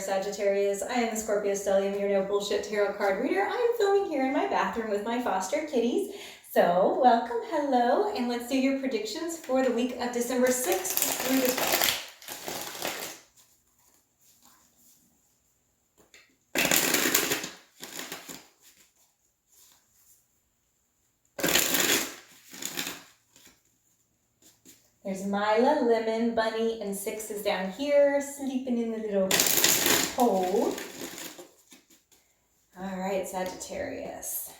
Sagittarius. I am the Scorpio Stellium, your no bullshit tarot card reader. I am filming here in my bathroom with my foster kitties. So welcome, hello, and let's do your predictions for the week of December 6th through the 12th. There's Mila, Lemon, Bunny, and Six is down here, sleeping in the little hole. All right, Sagittarius.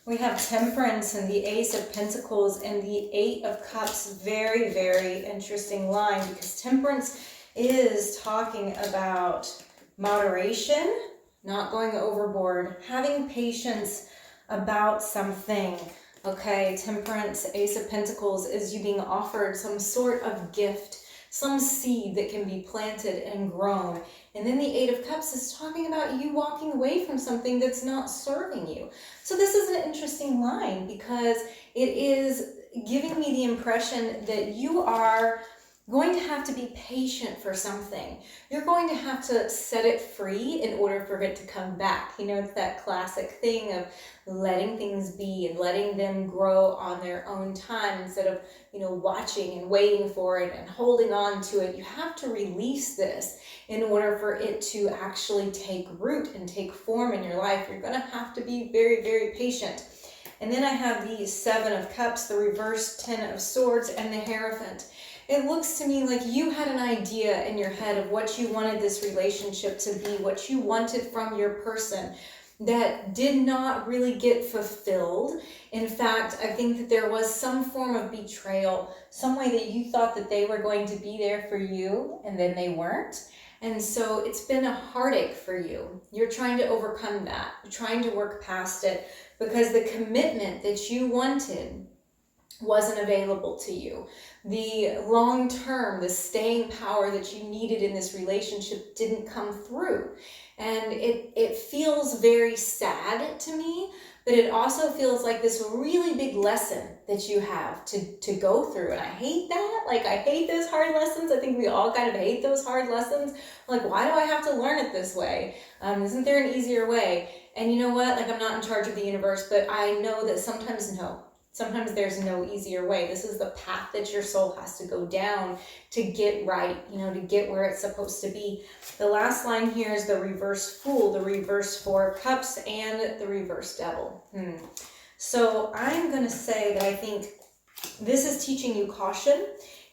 We have Temperance and the Ace of Pentacles and the Eight of Cups. Very, very interesting line because Temperance is talking about moderation, not going overboard, having patience about something. Okay, Temperance, Ace of Pentacles is you being offered some sort of gift, some seed that can be planted and grown. And then the Eight of Cups is talking about you walking away from something that's not serving you. So this is an interesting line because it is giving me the impression that you are going to have to be patient for something. You're going to have to set it free in order for it to come back. You know, it's that classic thing of letting things be and letting them grow on their own time instead of, you know, watching and waiting for it and holding on to it. You have to release this in order for it to actually take root and take form in your life. You're going to have to be very, very patient. And then I have the Seven of Cups, the reverse Ten of Swords, and the Hierophant. It looks to me like you had an idea in your head of what you wanted this relationship to be, what you wanted from your person that did not really get fulfilled. In fact, I think that there was some form of betrayal, some way that you thought that they were going to be there for you and then they weren't. And so it's been a heartache for you. You're trying to overcome that. You're trying to work past it because the commitment that you wanted wasn't available to you. The long term, the staying power that you needed in this relationship didn't come through. And it feels very sad to me, but it also feels like this really big lesson that you have to go through. And I hate that. Like, I hate those hard lessons. I think we all kind of hate those hard lessons. Like, why do I have to learn it this way? Isn't there an easier way? And you know what? Like, I'm not in charge of the universe, but I know that sometimes no. Sometimes there's no easier way. This is the path that your soul has to go down to get right, you know, to get where it's supposed to be. The last line here is the reverse Fool, the reverse Four of Cups, and the reverse Devil. So I'm going to say that I think this is teaching you caution.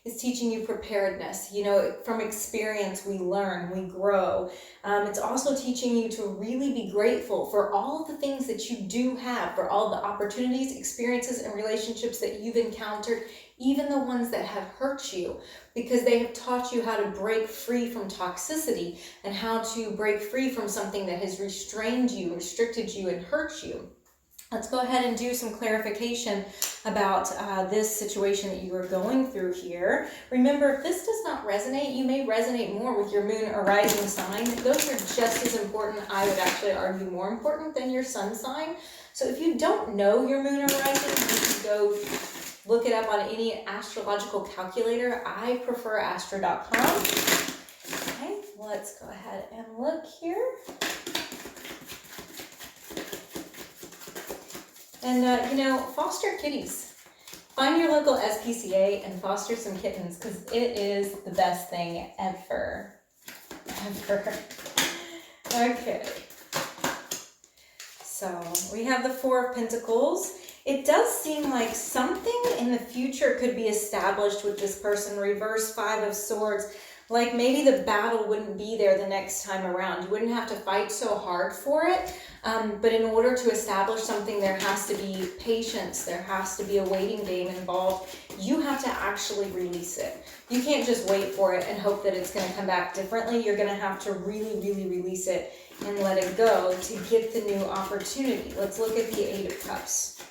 It's teaching you preparedness. You know, from experience, we learn, we grow. It's also teaching you to really be grateful for all of the things that you do have, for all the opportunities, experiences, and relationships that you've encountered, even the ones that have hurt you, because they have taught you how to break free from toxicity and how to break free from something that has restrained you, restricted you, and hurt you. Let's go ahead and do some clarification about this situation that you are going through here. Remember, if this does not resonate, you may resonate more with your moon or rising sign. Those are just as important, I would actually argue more important than your sun sign. So if you don't know your moon or rising, you can go look it up on any astrological calculator. I prefer astro.com. Okay, let's go ahead and look here. And, you know, foster kitties. Find your local SPCA and foster some kittens because it is the best thing ever. Ever. Okay. So we have the Four of Pentacles. It does seem like something in the future could be established with this person. Reverse Five of Swords. Like maybe the battle wouldn't be there the next time around. You wouldn't have to fight so hard for it. But in order to establish something, there has to be patience. There has to be a waiting game involved. You have to actually release it. You can't just wait for it and hope that it's going to come back differently. You're going to have to really, really release it and let it go to get the new opportunity. Let's look at the Eight of Cups.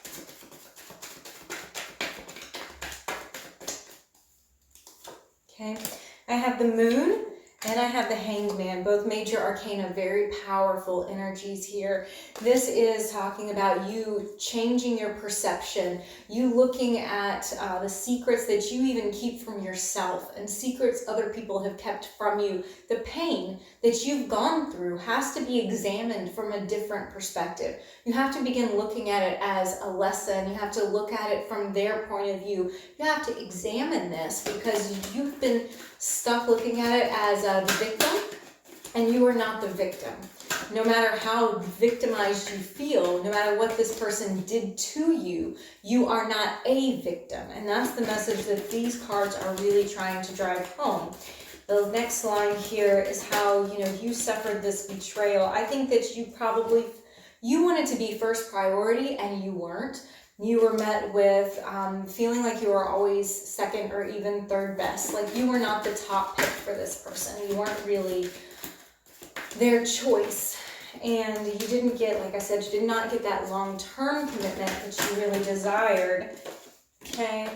Okay. I have the Moon And I have the Hanged Man, both major arcana, very powerful energies here. This is talking about you changing your perception, you looking at the secrets that you even keep from yourself and secrets other people have kept from you. The pain that you've gone through has to be examined from a different perspective. You have to begin looking at it as a lesson. You have to look at it from their point of view. You have to examine this because you've been stuck looking at it as the victim, and you are not the victim. No matter how victimized you feel, no matter what this person did to you, you are not a victim. And that's the message that these cards are really trying to drive home. The next line here is how, you suffered this betrayal. I think that you wanted to be first priority and you weren't. You were met with feeling like you were always second or even third best. Like you were not the top pick for this person. You weren't really their choice. And you didn't get, like I said, you did not get that long-term commitment that you really desired. Okay,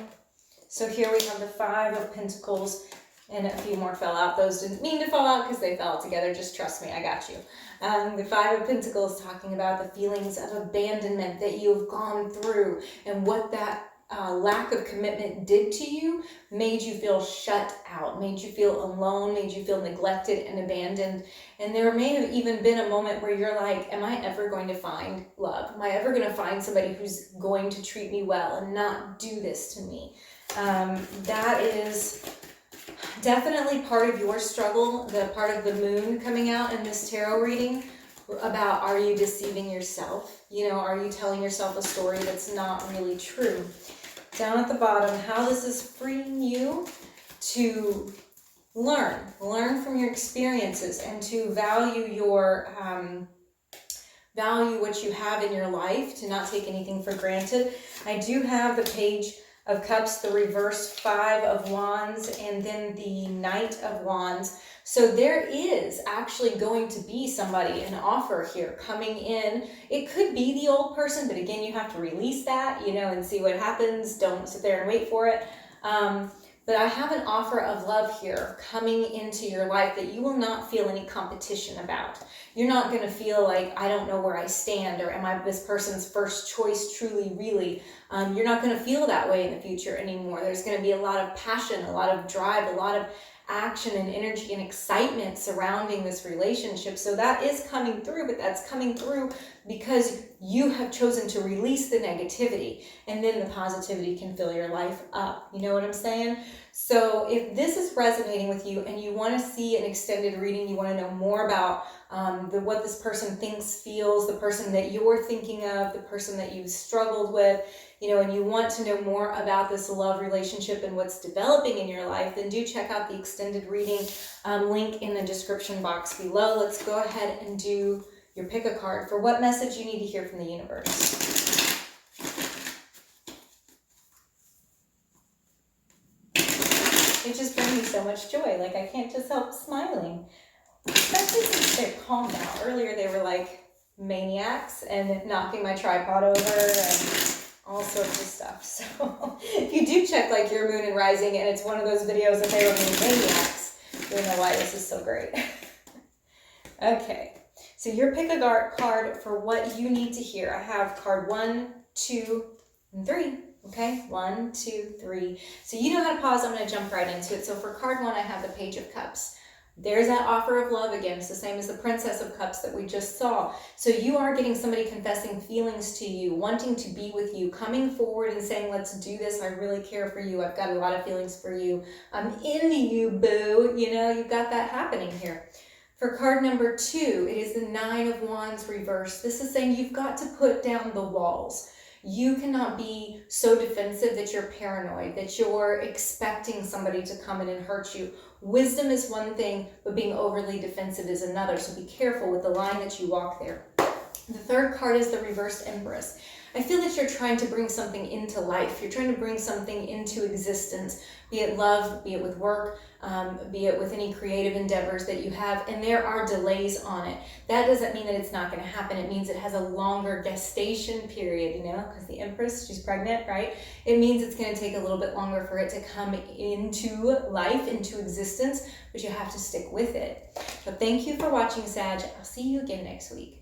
so here we have the Five of Pentacles. And a few more fell out. Those didn't mean to fall out because they fell together. Just trust me, I got you. The Five of Pentacles talking about the feelings of abandonment that you've gone through and what that lack of commitment did to you, made you feel shut out, made you feel alone, made you feel neglected and abandoned. And there may have even been a moment where you're like, am I ever going to find love? Am I ever going to find somebody who's going to treat me well and not do this to me? That is definitely part of your struggle, the part of the moon coming out in this tarot reading about, are you deceiving yourself? Are you telling yourself a story that's not really true? Down at the bottom, how this is freeing you to learn from your experiences and to value value what you have in your life, to not take anything for granted. I do have the Page of Cups, the reverse Five of Wands, and then the Knight of Wands. So there is actually going to be somebody, an offer here coming in. It could be the old person, but again, you have to release that, and see what happens. Don't sit there and wait for it. But I have an offer of love here coming into your life that you will not feel any competition about. You're not going to feel like, I don't know where I stand, or am I this person's first choice truly, really? You're not going to feel that way in the future anymore. There's going to be a lot of passion, a lot of drive, a lot of action and energy and excitement surrounding this relationship. So that is coming through, but that's coming through because you have chosen to release the negativity, and then the positivity can fill your life up. You know what I'm saying? So if this is resonating with you and you want to see an extended reading, you want to know more about what this person thinks, feels, the person that you're thinking of, the person that you've struggled with, and you want to know more about this love relationship and what's developing in your life, then do check out the extended reading link in the description box below. Let's go ahead and do your pick a card for what message you need to hear from the universe. It just brings me so much joy. Like, I can't just help smiling. Especially since they're calm now. Earlier they were like maniacs and knocking my tripod over and all sorts of stuff. So if you do check like your moon and rising and it's one of those videos that they were being maniacs, you'll know why this is so great. Okay, so your pick a card for what you need to hear. I have card 1, 2, and 3. Okay, 1, 2, 3. So you know how to pause. I'm going to jump right into it. So for card 1, I have the Page of Cups. There's that offer of love again. It's the same as the Princess of Cups that we just saw. So you are getting somebody confessing feelings to you, wanting to be with you, coming forward and saying, let's do this. I really care for you. I've got a lot of feelings for you. I'm into you, boo. You've got that happening here. For card number 2, it is the Nine of Wands reverse. This is saying you've got to put down the walls. You cannot be so defensive that you're paranoid, that you're expecting somebody to come in and hurt you. Wisdom is one thing, but being overly defensive is another. So be careful with the line that you walk there. The third card is the reversed Empress. I feel that you're trying to bring something into life. You're trying to bring something into existence, be it love, be it with work, be it with any creative endeavors that you have, and there are delays on it. That doesn't mean that it's not going to happen. It means it has a longer gestation period, you know, because the Empress, she's pregnant, right? It means it's going to take a little bit longer for it to come into life, into existence, but you have to stick with it. So thank you for watching, Sag. I'll see you again next week.